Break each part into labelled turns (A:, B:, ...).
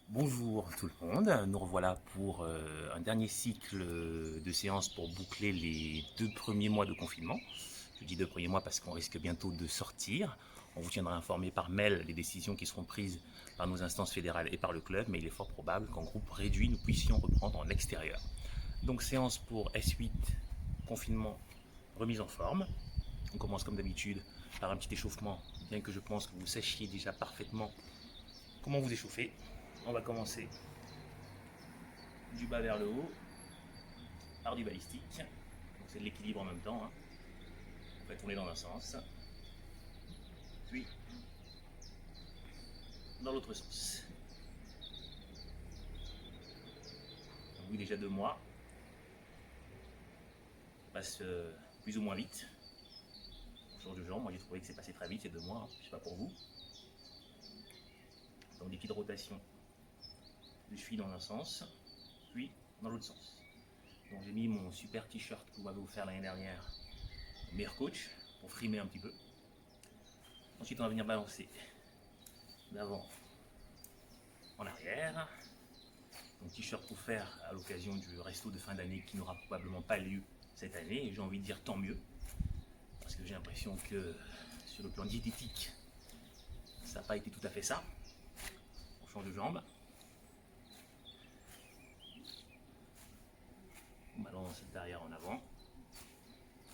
A: Bonjour tout le monde, nous revoilà pour un dernier cycle de séances pour boucler les 2 premiers mois de confinement. Je dis 2 premiers mois parce qu'on risque bientôt de sortir. On vous tiendra informé par mail des décisions qui seront prises par nos instances fédérales et par le club, mais il est fort probable qu'en groupe réduit, nous puissions reprendre en extérieur. Donc séance pour S8, confinement, remise en forme. On commence comme d'habitude par un petit échauffement, bien que je pense que vous sachiez déjà parfaitement comment vous échauffer. On va commencer du bas vers le haut, par du balistique. Donc c'est de l'équilibre en même temps. On fait tourner dans un sens, puis dans l'autre sens. Donc oui, déjà 2 mois. Ça passe plus ou moins vite. On change de genre. Moi j'ai trouvé que c'est passé très vite ces 2 mois. Je sais pas pour vous. Donc des petites rotations de cheville dans un sens, puis dans l'autre sens. Donc j'ai mis mon super t-shirt que vous m'avez offert l'année dernière, meilleur coach, pour frimer un petit peu. Ensuite on va venir balancer d'avant en arrière. Donc t-shirt offert à l'occasion du resto de fin d'année qui n'aura probablement pas lieu cette année. Et j'ai envie de dire tant mieux. Parce que j'ai l'impression que sur le plan diététique, ça n'a pas été tout à fait ça. On change de jambe. On balance derrière en avant.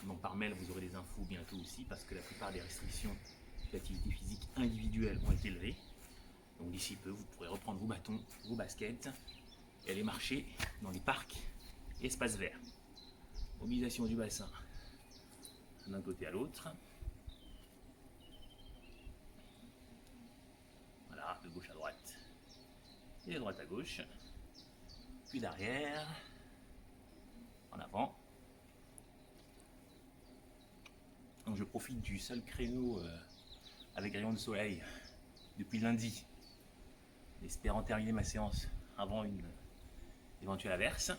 A: Donc par mail, vous aurez des infos bientôt aussi parce que la plupart des restrictions d'activité physique individuelle ont été levées. Donc d'ici peu, vous pourrez reprendre vos bâtons, vos baskets et aller marcher dans les parcs et espaces verts. Mobilisation du bassin d'un côté à l'autre. Voilà, de gauche à droite et de droite à gauche. Puis derrière, en avant. Donc je profite du seul créneau avec rayon de soleil depuis lundi, espérant terminer ma séance avant une éventuelle averse.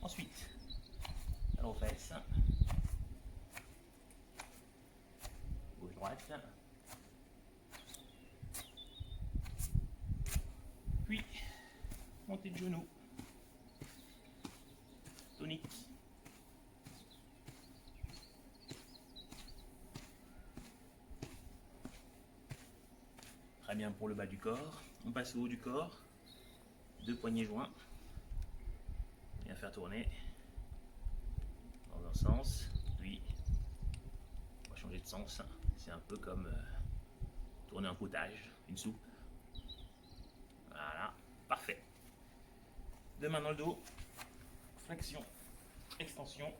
A: Ensuite, talon aux fesses, gauche-droite, puis montée de genou, tonique. Très bien pour le bas du corps. On passe au haut du corps, 2 poignets joints. Bien faire tourner dans un sens, puis on va changer de sens. C'est un peu comme tourner un potage, une soupe. Voilà, parfait. 2 mains dans le dos, flexion, extension.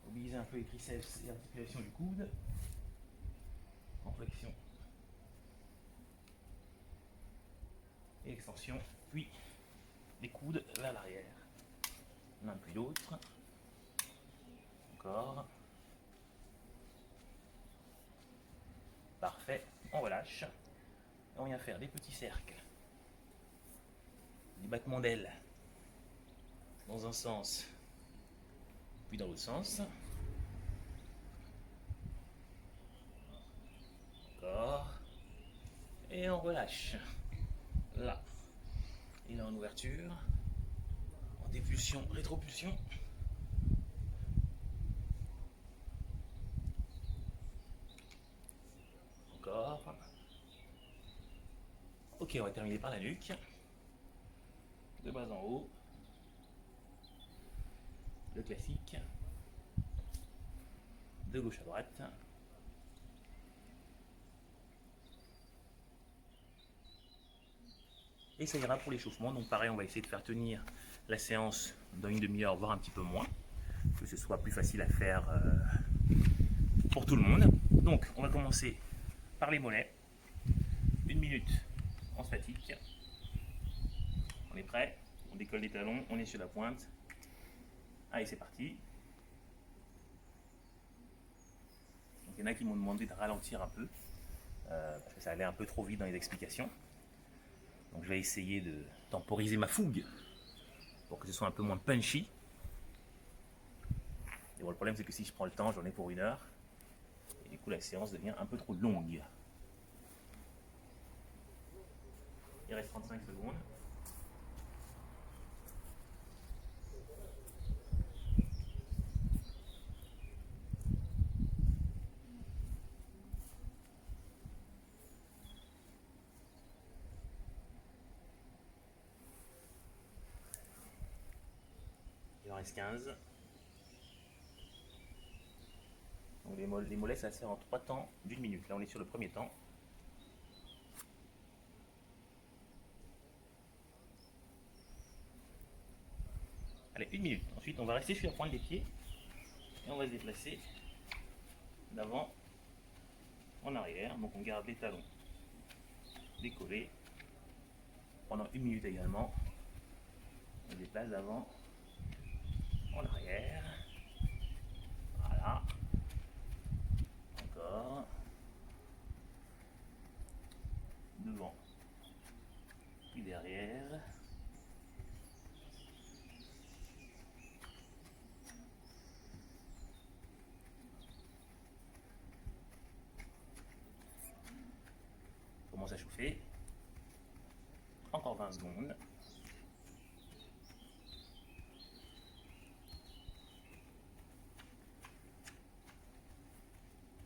A: Mobiliser un peu les triceps et articulation du coude. En flexion et extension, puis les coudes vers l'arrière. L'un puis l'autre. Encore. Parfait. On relâche. Et on vient faire des petits cercles. Des battements d'ailes. Dans un sens, puis dans l'autre sens. Encore. Et on relâche. Là. Et là en ouverture. En dépulsion, rétropulsion. Encore. Ok, on va terminer par la nuque. De bas en haut. Le classique. De gauche à droite. Et ça ira pour l'échauffement. Donc pareil, on va essayer de faire tenir la séance dans une demi-heure, voire un petit peu moins, que ce soit plus facile à faire pour tout le monde. Donc on va commencer par les mollets. 1 minute en statique. On est prêt, on décolle les talons, on est sur la pointe. Allez, c'est parti. Donc il y en a qui m'ont demandé de ralentir un peu, parce que ça allait un peu trop vite dans les explications. Donc je vais essayer de temporiser ma fougue pour que ce soit un peu moins punchy. Et bon, le problème c'est que si je prends le temps, j'en ai pour 1 heure. Et du coup la séance devient un peu trop longue. Il reste 35 secondes. Il en reste 15. Donc les mollets, ça se fait en 3 temps d'1 minute. Là, on est sur le premier temps. Allez, 1 minute. Ensuite, on va rester sur la pointe des pieds et on va se déplacer d'avant en arrière. Donc, on garde les talons décollés pendant 1 minute également. On se déplace d'avant en arrière. Voilà. Encore. Devant. Puis derrière. Commence à chauffer. Encore 20 secondes.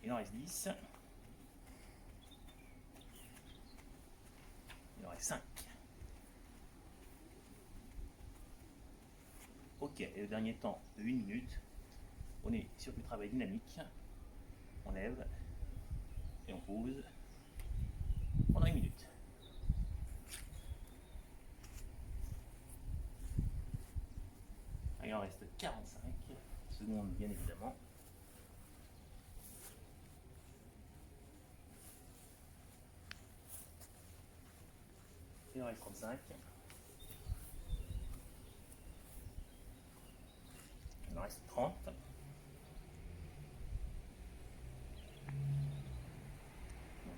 A: Il en reste 10. Il en reste 5. Ok, et le dernier temps de 1 minute. On est sur du travail dynamique. On lève et on pose pendant 1 minute. Il en reste 45 secondes, bien évidemment. Il en reste 35. Il en reste 30. Donc,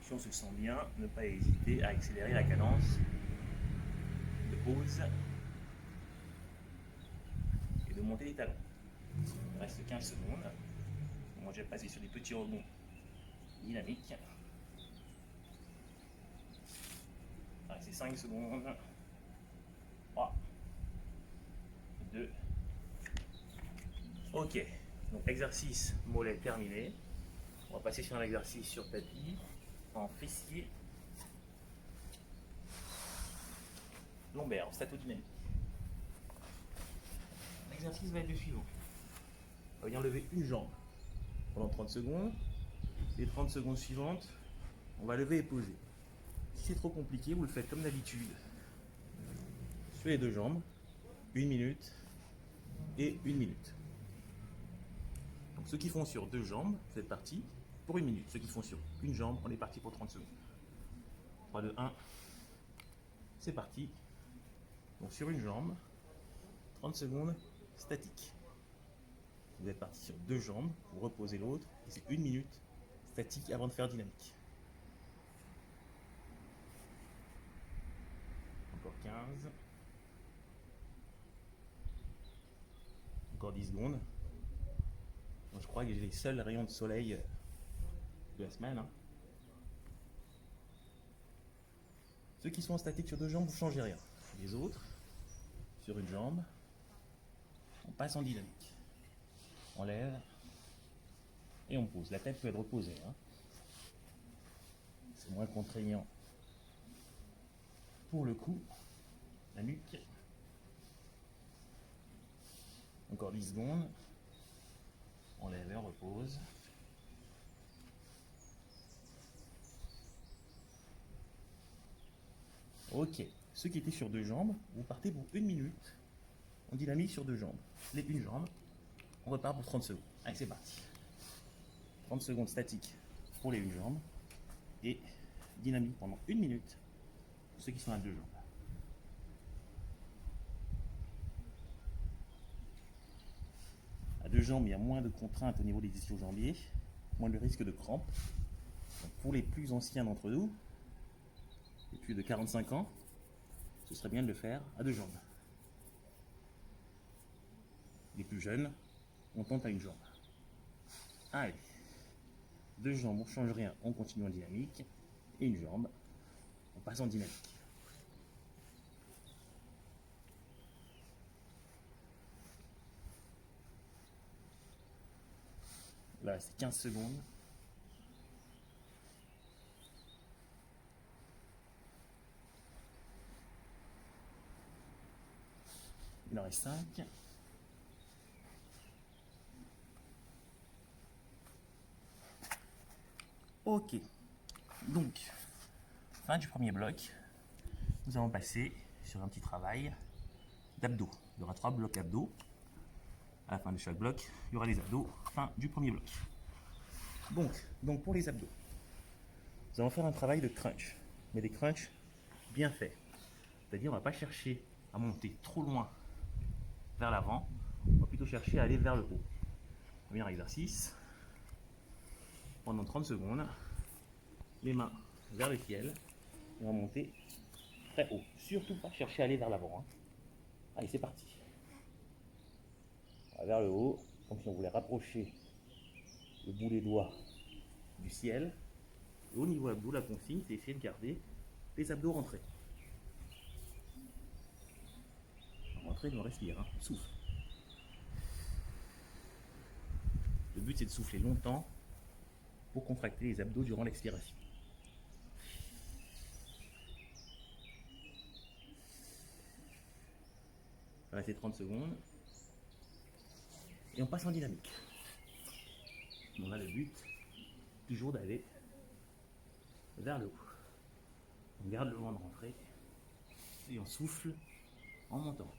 A: si on se sent bien, ne pas hésiter à accélérer la cadence de pause et de monter les talons. Il reste 15 secondes. Moi, je vais passer sur des petits rebonds dynamiques. Il reste 5 secondes. 3, 2. Ok, donc exercice mollet terminé. On va passer sur un exercice sur tapis, en fessier, lombaire, en statodynamique. L'exercice va être le suivant. On va venir lever une jambe pendant 30 secondes. Les 30 secondes suivantes, on va lever et poser. Si c'est trop compliqué, vous le faites comme d'habitude. Sur les deux jambes, 1 minute et 1 minute. Donc ceux qui font sur deux jambes, vous êtes parti pour 1 minute. Ceux qui font sur une jambe, on est parti pour 30 secondes. 3, 2, 1. C'est parti. Donc sur une jambe, 30 secondes statique. Vous êtes parti sur deux jambes, vous reposez l'autre, et c'est 1 minute statique avant de faire dynamique. Encore 15. Encore 10 secondes. Moi, je crois que j'ai les seuls rayons de soleil de la semaine. Hein. Ceux qui sont en statique sur deux jambes, vous ne changez rien. Les autres, sur une jambe, on passe en dynamique. On lève et on pose. La tête peut être reposée. Hein. C'est moins contraignant pour le cou, la nuque. Encore 10 secondes. On lève et on repose. Ok. Ceux qui étaient sur deux jambes, vous partez pour 1 minute. On dynamique sur deux jambes. Les une jambe, on repart pour 30 secondes. Allez, c'est parti. 30 secondes statique pour les une jambe. Et dynamique pendant 1 minute pour ceux qui sont à deux jambes. À deux jambes, il y a moins de contraintes au niveau des ischio-jambiers, moins de risque de crampes. Donc pour les plus anciens d'entre nous, et plus de 45 ans, ce serait bien de le faire à deux jambes. Les plus jeunes, on tente à une jambe. Allez, deux jambes, on ne change rien, on continue en dynamique. Et une jambe, on passe en dynamique. Là, c'est 15 secondes. Il en reste 5. Ok. Donc, fin du premier bloc. Nous allons passer sur un petit travail d'abdos. Il y aura 3 blocs abdos. À la fin de chaque bloc, il y aura les abdos. Fin du premier bloc. Donc pour les abdos, nous allons faire un travail de crunch, mais des crunchs bien faits. C'est-à-dire, on ne va pas chercher à monter trop loin vers l'avant, on va plutôt chercher à aller vers le haut. Premier exercice, pendant 30 secondes, les mains vers le ciel, et on va monter très haut. Surtout pas chercher à aller vers l'avant. Hein. Allez, c'est parti. On va vers le haut, comme si on voulait rapprocher le bout des doigts du ciel. Et au niveau abdos, la consigne, c'est essayer de garder les abdos rentrés. Rentrer, on respire, hein. Souffle. Le but, c'est de souffler longtemps pour contracter les abdos durant l'expiration. On va rester 30 secondes. Et on passe en dynamique. On a le but, toujours d'aller vers le haut. On garde le vent de rentrer et on souffle en montant.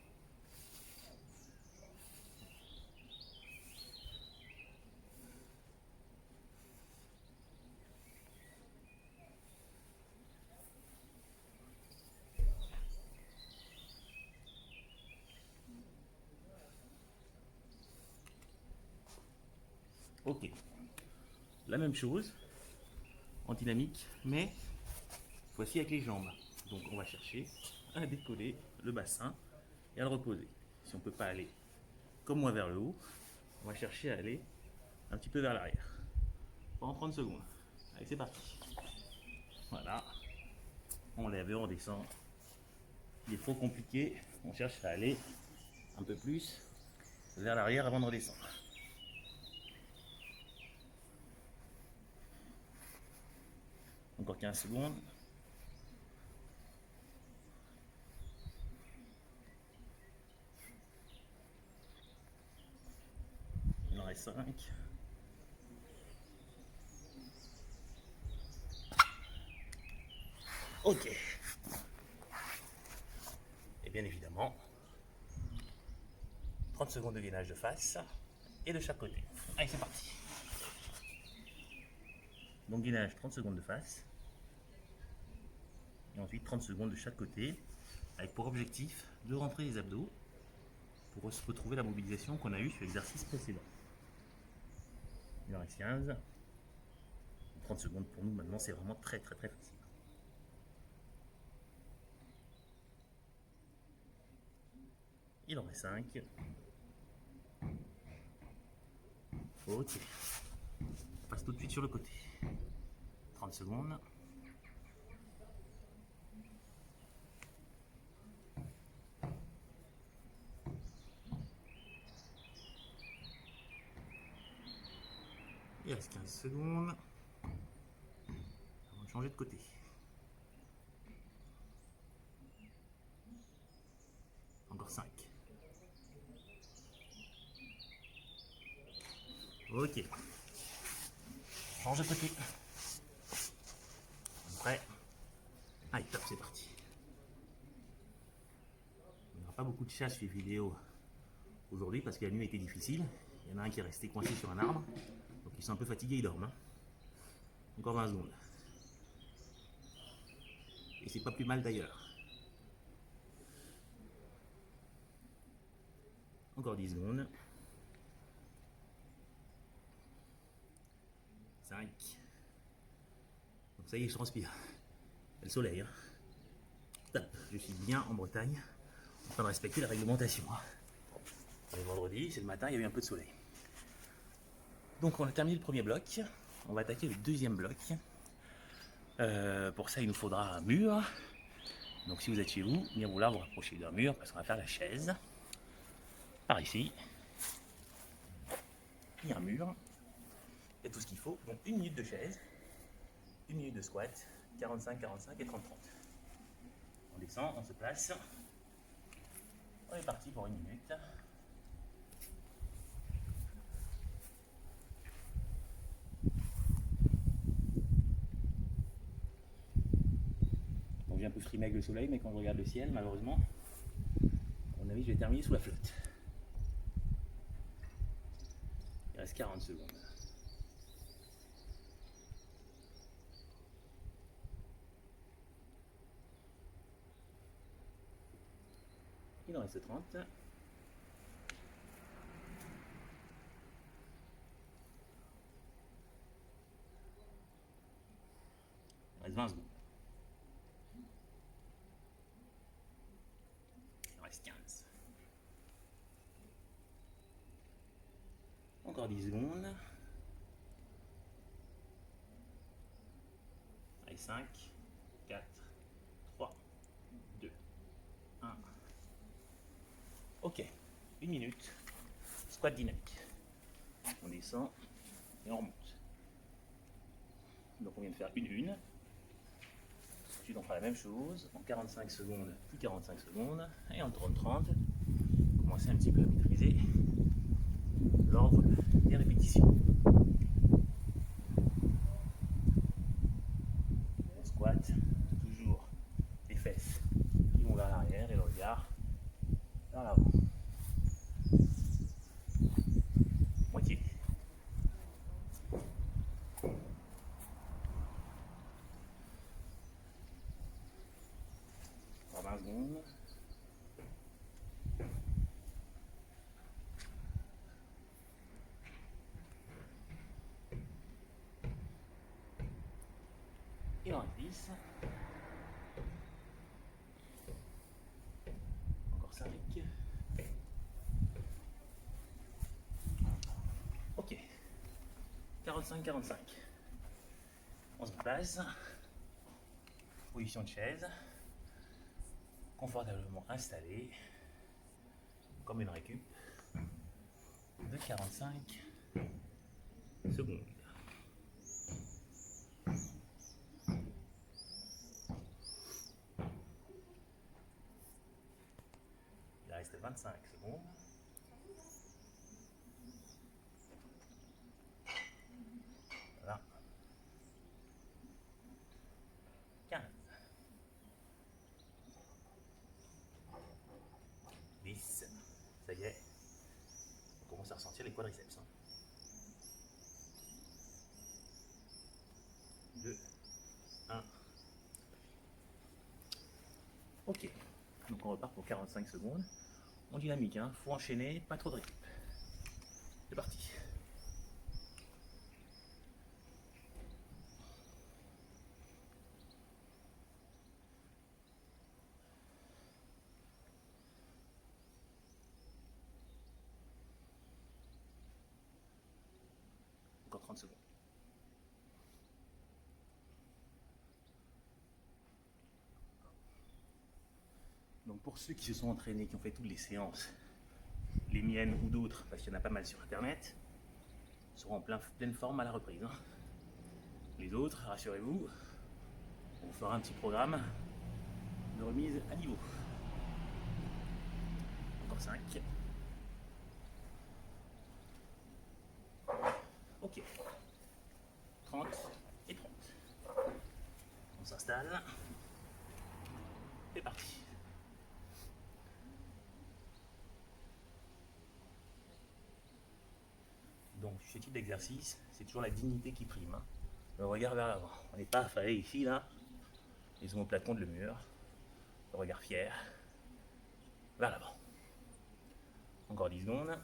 A: Ok, la même chose en dynamique, mais voici avec les jambes. Donc on va chercher à décoller le bassin et à le reposer. Si on ne peut pas aller comme moi vers le haut, on va chercher à aller un petit peu vers l'arrière. Pendant 30 secondes. Allez, c'est parti. Voilà. On lève et on descend. Il est trop compliqué. On cherche à aller un peu plus vers l'arrière avant de redescendre. Encore 15 secondes. Il en reste 5. Ok. Et bien évidemment, 30 secondes de gainage de face et de chaque côté. Allez, c'est parti. Donc gainage 30 secondes de face. Et ensuite 30 secondes de chaque côté, avec pour objectif de rentrer les abdos pour retrouver la mobilisation qu'on a eue sur l'exercice précédent. Il en reste 15. 30 secondes pour nous maintenant, c'est vraiment très facile. Il en reste 5. Ok. On passe tout de suite sur le côté. 30 secondes. Il reste 15 secondes. On va changer de côté. Encore 5. Ok. Change de côté. Prêt. Allez, top, c'est parti. Il n'y aura pas beaucoup de chats sur les vidéos aujourd'hui parce que la nuit a été difficile. Il y en a un qui est resté coincé sur un arbre. Donc ils sont un peu fatigués, ils dorment. Hein. Encore 20 secondes. Et c'est pas plus mal d'ailleurs. Encore 10 secondes. 5. Donc ça y est, je transpire. C'est le soleil. Hein. Top. Je suis bien en Bretagne. En train de respecter la réglementation. Hein. On est vendredi, c'est le matin, il y a eu un peu de soleil. Donc on a terminé le premier bloc. On va attaquer le deuxième bloc. Pour ça, il nous faudra un mur. Donc si vous êtes chez vous, bien vouloir vous rapprocher d'un mur parce qu'on va faire la chaise. Par ici. Il y a un mur. Il y a tout ce qu'il faut. Donc 1 minute de chaise, 1 minute de squat, 45, 45 et 30, 30. On descend, on se place. On est parti pour 1 minute. Donc j'ai un peu frimé avec le soleil, mais quand je regarde le ciel, malheureusement, à mon avis, je vais terminer sous la flotte. Il reste 40 secondes. Il en reste 30. Il reste 20 secondes. Il en reste 15. Encore 10 secondes. Allez, 5, 4, 3, 2, 1. Ok, 1 minute. Squat dynamique. On descend et on remonte. Donc on vient de faire une une. Ensuite on fera la même chose en 45 secondes, puis 45 secondes, et en 30-30. Commencez un petit peu à maîtriser l'ordre des répétitions. On squat, toujours les fesses qui vont vers l'arrière et le regard vers l'avant. Moitié. Encore 20 secondes. Il en reste 10. Encore 5. Ok. 45-45. On se place. Position de chaise. Confortablement installé. Comme une récup. De 45 secondes. Il reste 25 secondes. Voilà. 15. 10. Ça y est. On commence à ressentir les quadriceps. 2, 1. Ok. Donc on repart pour 45 secondes. On dynamique, hein. Faut enchaîner, pas trop de récup. C'est parti. Encore 30 secondes. Donc pour ceux qui se sont entraînés, qui ont fait toutes les séances, les miennes ou d'autres, parce qu'il y en a pas mal sur internet, seront en pleine forme à la reprise. Les autres, rassurez-vous, on fera un petit programme de remise à niveau. Encore 5. Ok. 30 et 30. On s'installe. C'est parti. Donc, ce type d'exercice, c'est toujours la dignité qui prime. Le regard vers l'avant. On n'est pas affalé ici, là. Les omoplates contre le mur. Le regard fier. Vers l'avant. Encore 10 secondes.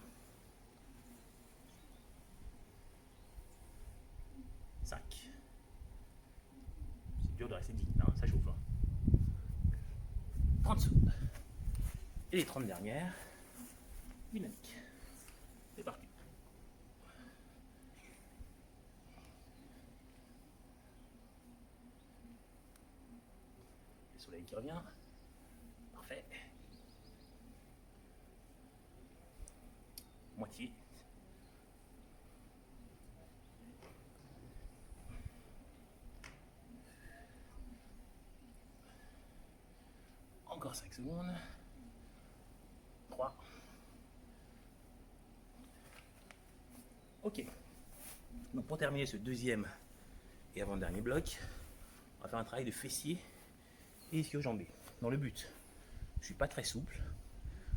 A: 5. C'est dur de rester digne, hein, ça chauffe. 30 secondes. Et les 30 dernières, dynamique. C'est parti. Le soleil qui revient. Parfait. Moitié. Encore 5 secondes. 3. Ok. Donc pour terminer ce deuxième et avant-dernier bloc, on va faire un travail de fessier et ischio-jambé. Dans le but, je ne suis pas très souple,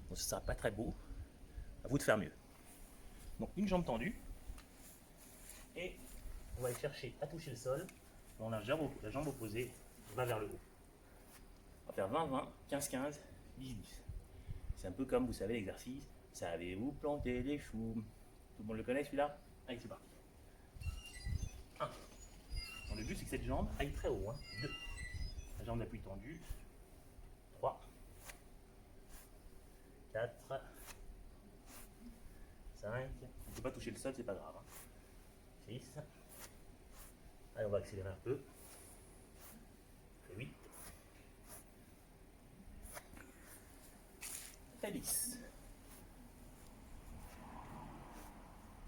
A: donc ce ne sera pas très beau. À vous de faire mieux. Donc une jambe tendue, et on va aller chercher à toucher le sol. On a la jambe opposée va vers le haut. On va faire 20-20, 15-15, 10-10. C'est un peu comme, vous savez, l'exercice. Savez-vous planter des choux? Tout le monde le connaît celui-là? Allez, c'est parti. 1. Donc, le but, c'est que cette jambe aille très haut. 2. La jambe d'appui tendue. 3. 4. 5. On ne peut pas toucher le sol, c'est pas grave. 6. Allez, on va accélérer un peu. 8. 10. Si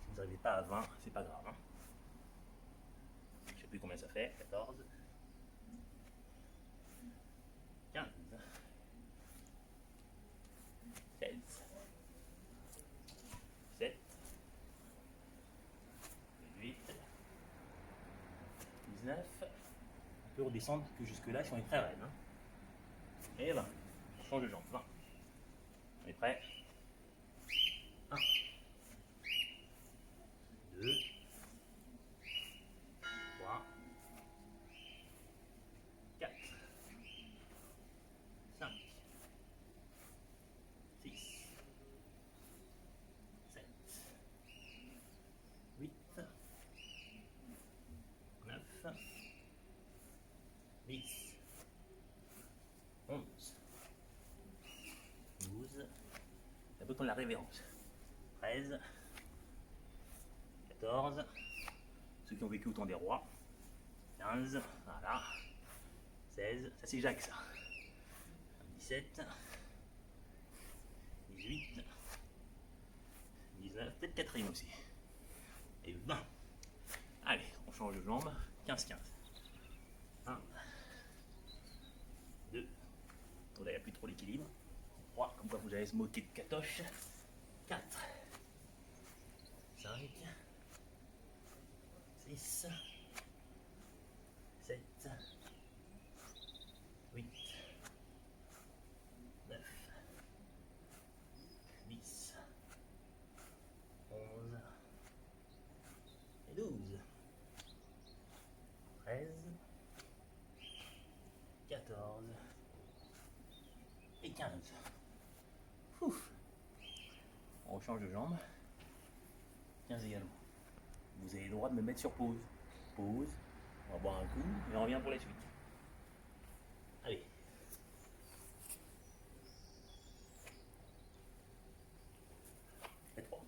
A: vous n'arrivez pas à 20, c'est pas grave. Je ne sais plus combien ça fait. 14. 15. 16. 17. 18. 19. On peut redescendre que jusque-là si on est très raide. Et 20. On change de jambe. 20. On est prêt? 1. 2. 3. 4. 5. 6. 7. 8. 9. 10. 11. 12. C'est un peu comme la révérence. 13. 14. Ceux qui ont vécu au temps des rois. 15. Voilà. 16. Ça c'est Jacques ça. 17. 18. 19. Peut-être quatrième aussi. Et 20. Allez, on change de jambe. 15-15. 1. 2. Là, il n'y a plus trop l'équilibre. 3. Comme quoi vous allez se moquer de Catoche. 4. 5. 6. 7. 8. 9. 10. 11. Et 12. 13. 14. Et 15. Ouf. On change de jambe. 15 également. Vous avez le droit de me mettre sur pause. Pause. On va boire un coup et on revient pour la suite. Allez. Et 3.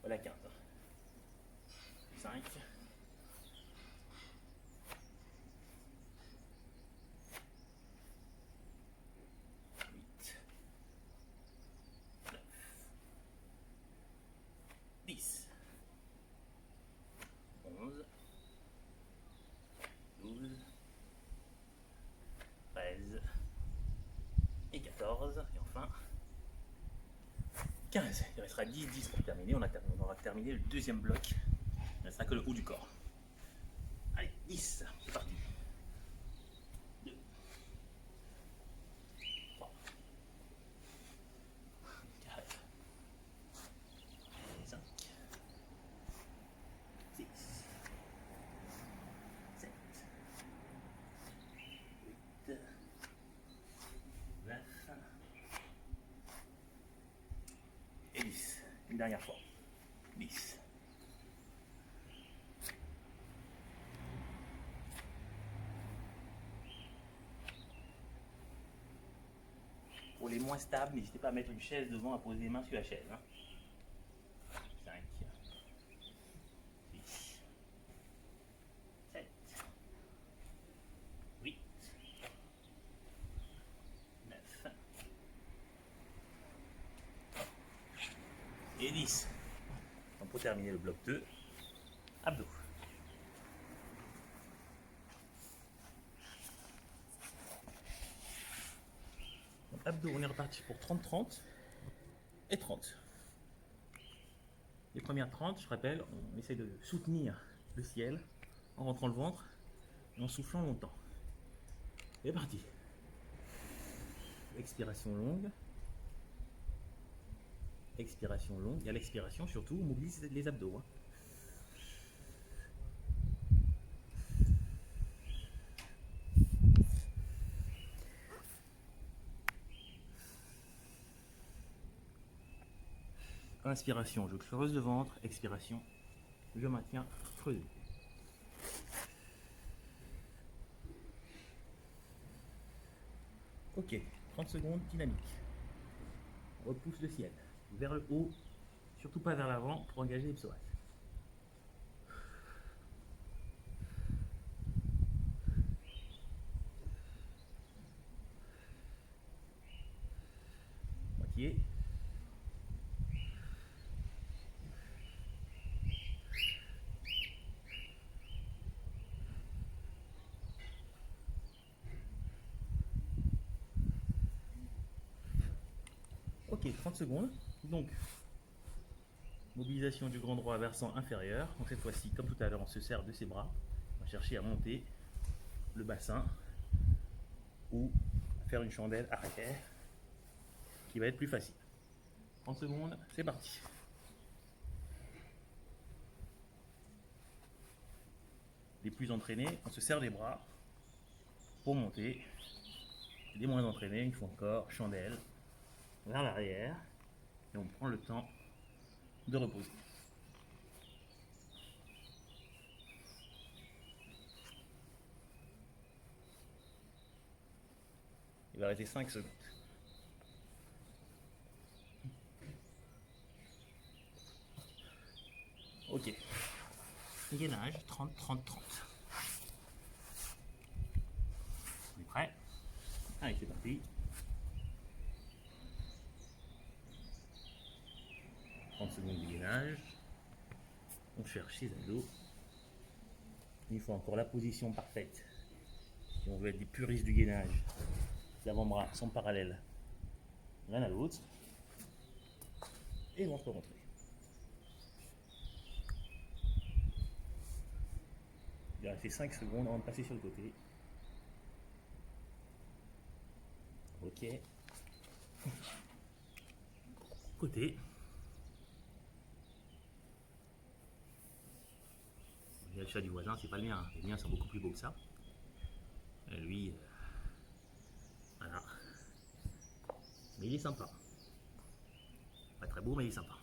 A: Voilà 15. 5. 8. 9. 10. 11. 12. 13. Et 14. Et enfin 15. Il restera 10 pour terminer. On aura terminé le deuxième bloc. Il ne restera que le haut du corps. Allez, 10. C'est parti. 2. 3. 4. 5. 6. 7. 8. 9. Et 10. Une dernière fois. 10. Pour les moins stables, n'hésitez pas à mettre une chaise devant, à poser les mains sur la chaise. 5, 6, 7, 8, 9 et 10. Donc pour terminer le bloc 2, abdos. abdos, on est reparti pour 30-30 et 30. Les premières 30, je rappelle, on essaie de soutenir le ciel en rentrant le ventre et en soufflant longtemps. C'est parti. Expiration longue. Expiration longue. Et à l'expiration, surtout, on mobilise les abdos. Hein. Inspiration, je creuse le ventre. Expiration, je maintiens creusé. Ok, 30 secondes, dynamique. On repousse le ciel vers le haut, surtout pas vers l'avant pour engager les psoas. Moitié. Ok, 30 secondes. Donc, mobilisation du grand droit versant inférieur. Donc cette fois-ci, comme tout à l'heure, on se sert de ses bras. On va chercher à monter le bassin ou faire une chandelle arrière qui va être plus facile. 30 secondes, c'est parti. Les plus entraînés, on se serre les bras pour monter. Les moins entraînés, une fois encore, chandelle vers l'arrière et on prend le temps de reposer. Il va rester 5 secondes. Ok. Gainage, 30, 30, 30. On est prêt? Allez, c'est parti. 30 secondes de gainage. On cherche ses abdos. Une fois encore la position parfaite. Si on veut être des puristes du gainage, les avant-bras sont parallèles l'un à l'autre. Et ventre rentré. Il va rester 5 secondes avant de passer sur le côté. Ok. Côté. Il y a le chat du voisin, c'est pas le mien. Les miens sont beaucoup plus beaux que ça. Et lui, voilà. Mais il est sympa. Pas très beau, mais il est sympa.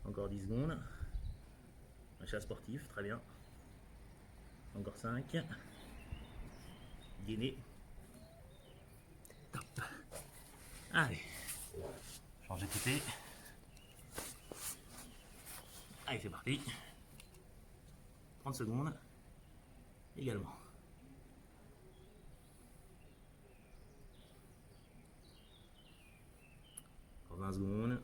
A: Encore 10 secondes. Un chat sportif, très bien. Encore 5. Gainé. Top. Allez. Changer de côté. Allez, c'est parti. 30 secondes. Également. Encore 20 secondes.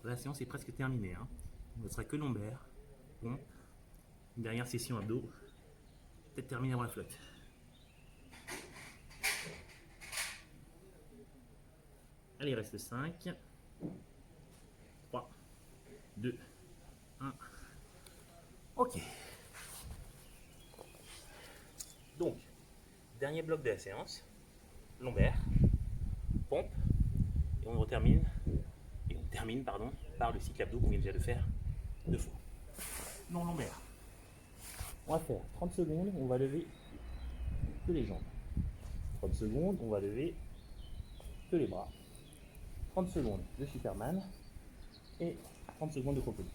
A: La séance est presque terminée. Hein. Il ne sera que lombaire. Bon. Une dernière session abdos. Peut-être terminer avant la flotte. Allez, il reste 5. 3. 2. 1. Ok. Donc, dernier bloc de la séance. Lombaire. Pompe. Et on termine par le cycle abdos qu'on vient déjà de faire 2 fois. Non lombaire. On va faire 30 secondes, on va lever que les jambes. 30 secondes, on va lever que les bras. 30 secondes de Superman et 30 secondes de crocodile.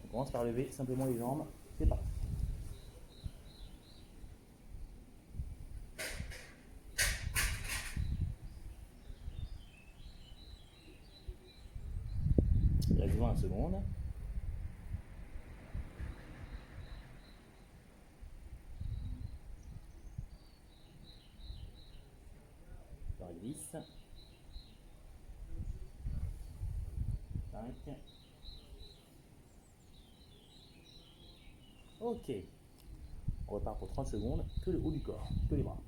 A: On commence par lever simplement les jambes. C'est parti. Il reste 20 secondes. Par 10. 5. Ok. On repart pour 30 secondes, que le haut du corps, que les bras.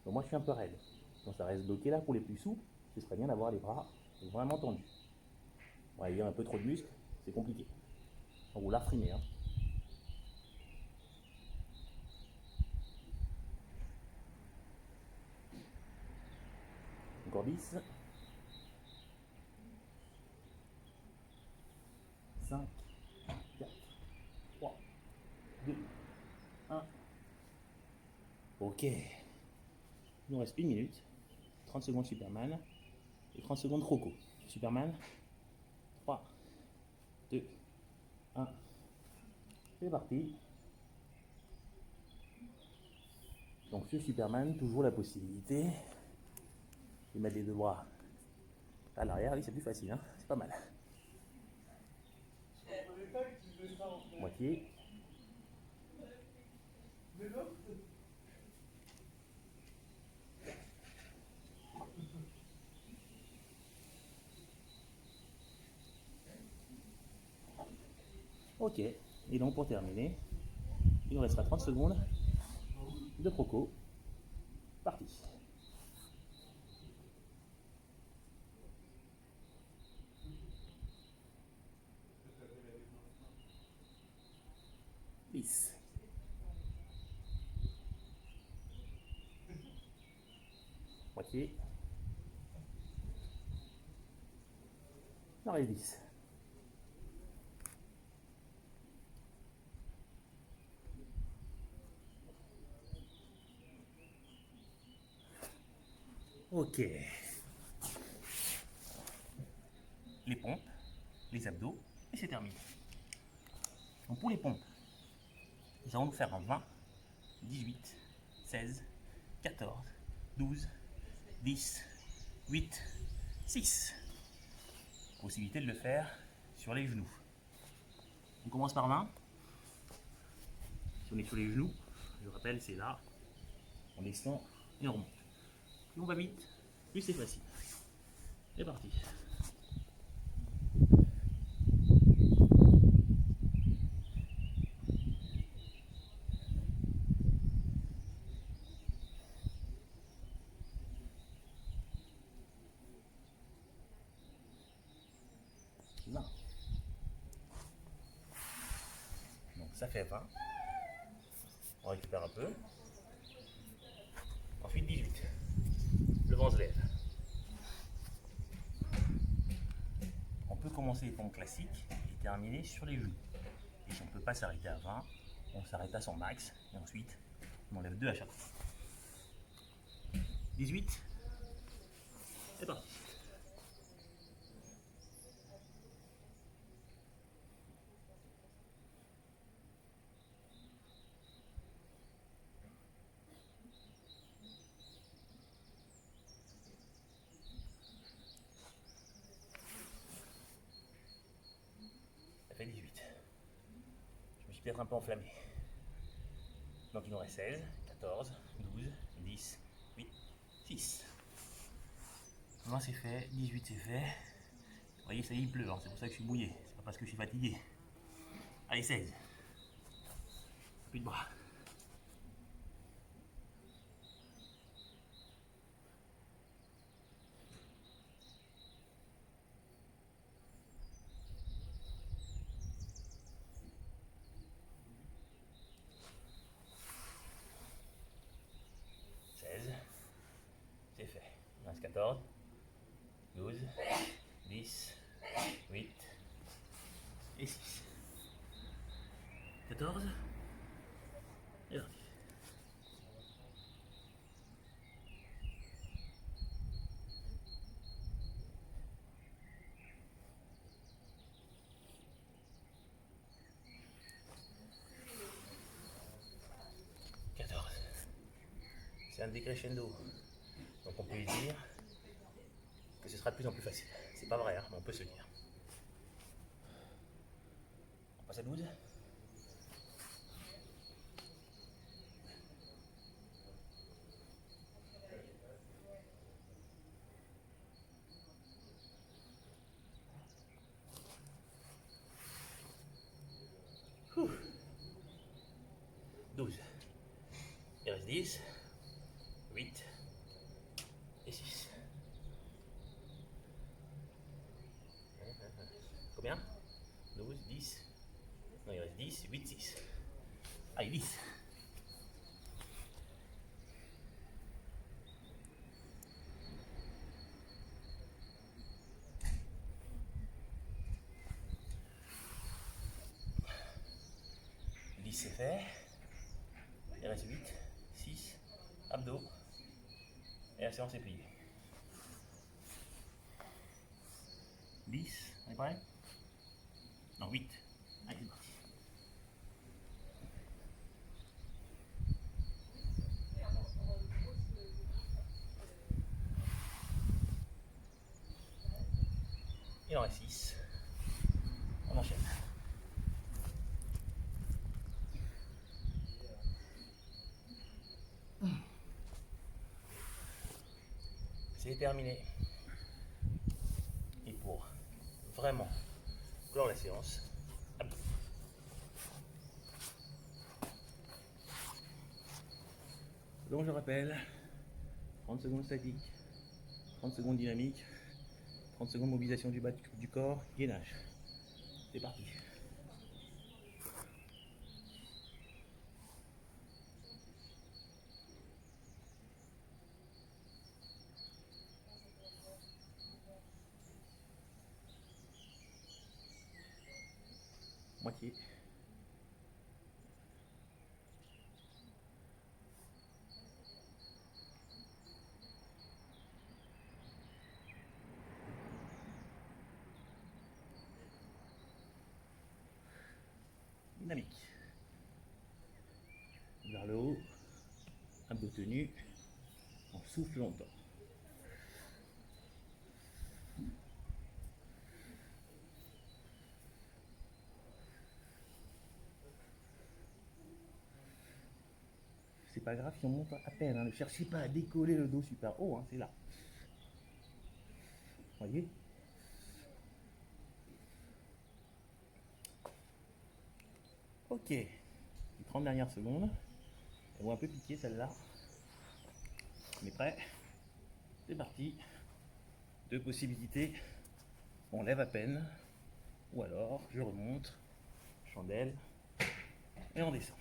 A: Donc moi je suis un peu raide. Donc ça reste bloqué là pour les plus souples. Ce serait bien d'avoir les bras vraiment tendus. Ouais, il y a un peu trop de muscles, c'est compliqué. Donc vous la reprimez. Hein. Encore 10. 5, 4, 3, 2, 1. Ok. Il nous reste 1 minute. 30 secondes Superman et 30 secondes Croco. Superman. 3, 2, 1. C'est parti. Donc sur Superman, toujours la possibilité de mettre les deux bras à l'arrière. Oui, c'est plus facile, hein, c'est pas mal. Moitié. Ok. Et donc pour terminer, il nous restera 30 secondes de Croco. Parti. 10. 10. Il en reste 10. Ok. Les pompes, les abdos, et c'est terminé. Donc pour les pompes, nous allons nous faire un 20, 18, 16, 14, 12, 10, 8, 6. Possibilité de le faire sur les genoux. On commence par 20. Si on est sur les genoux, je rappelle, c'est là. On descend et on remonte. Plus on va vite, plus c'est facile. C'est parti. Donc ça fait 20. On récupère un peu. Ensuite 18. Le vent se lève. On peut commencer les pompes classiques et terminer sur les genoux. Et si on ne peut pas s'arrêter à 20, on s'arrête à son max. Et ensuite, on enlève 2 à chaque fois. 18. C'est parti. Ça fait 18. Je me suis peut-être un peu enflammé. Donc il nous reste 16, 14, 12, 10, 8, 6. 20 c'est fait, 18 c'est fait. Vous voyez, ça y est, il pleut, hein. C'est pour ça que je suis mouillé. C'est pas parce que je suis fatigué. Allez, 16. Plus de bras. 16. C'est fait. Il reste 14, 12, 10, 8 et 6. 14. Et 20. 14. C'est un décrescendo. Donc on peut dire que ce sera de plus en plus facile. C'est pas vrai, hein, mais on peut se le dire. On passe à 12. 12. Il reste 10, 8 et 6. Combien? 12, 10. Non, il reste 10, 8, 6. Allez, 10. C'est fait. Il reste 8, 6, abdos. Et la séance est pliée. 10, on est prêt? Non, 8. Allez, c'est parti. Il en reste 6. On enchaîne. C'est terminé. Et pour vraiment clore la séance, abdos. Donc je rappelle, 30 secondes statique, 30 secondes dynamique, 30 secondes mobilisation du bas du corps, gainage. C'est parti. Moitié. Dynamique. Vers le haut, abdos tenus, on souffle longtemps. C'est pas grave si on monte à peine, hein. Ne cherchez pas à décoller le dos super haut, hein, c'est là. Voyez? Ok, les 30 dernières secondes. Elles vont un peu piquer celle-là. On est prêt? C'est parti. Deux possibilités. On lève à peine. Ou alors, je remonte. Chandelle. Et on descend.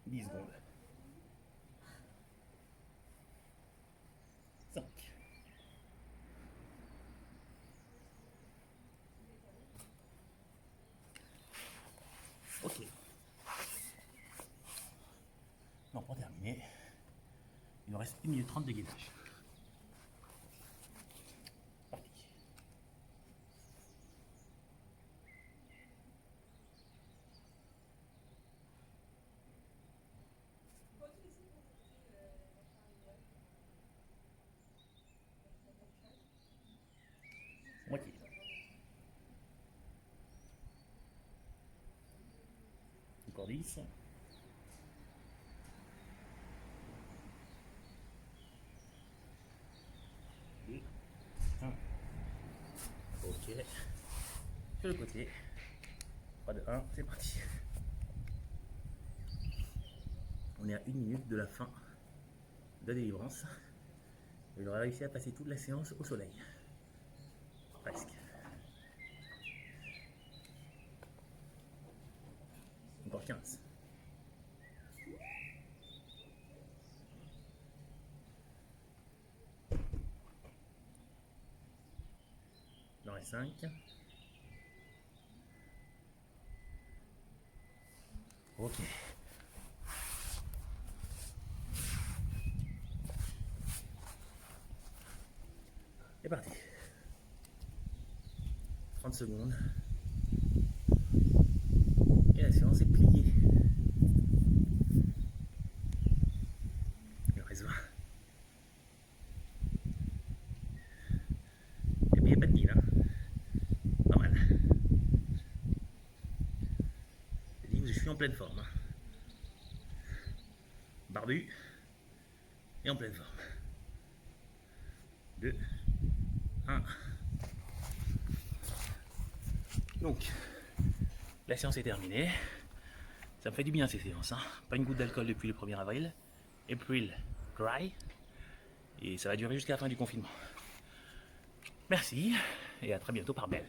A: Dix secondes. 5. Ok. Non, pour terminer, il nous reste 1 minute 30 de gainage. Parti. Moitié. Encore 10. 2, 1. Ok. Sur le côté. 3, 2, 1. C'est parti. On est à 1 minute de la fin de la délivrance. Il aura réussi à passer toute la séance au soleil. Presque. Encore 15. Il en reste 5. Ok. C'est parti. 30 secondes. Et la séance est pliée. Il en reste 20. Et puis il n'y a pas de mine, hein. Pas mal. Je suis en pleine forme, hein. Barbu et en pleine forme. 2, 1. Donc, la séance est terminée. Ça me fait du bien ces séances, hein. Pas une goutte d'alcool depuis le 1er avril. April dry. Et ça va durer jusqu'à la fin du confinement. Merci et à très bientôt par mail.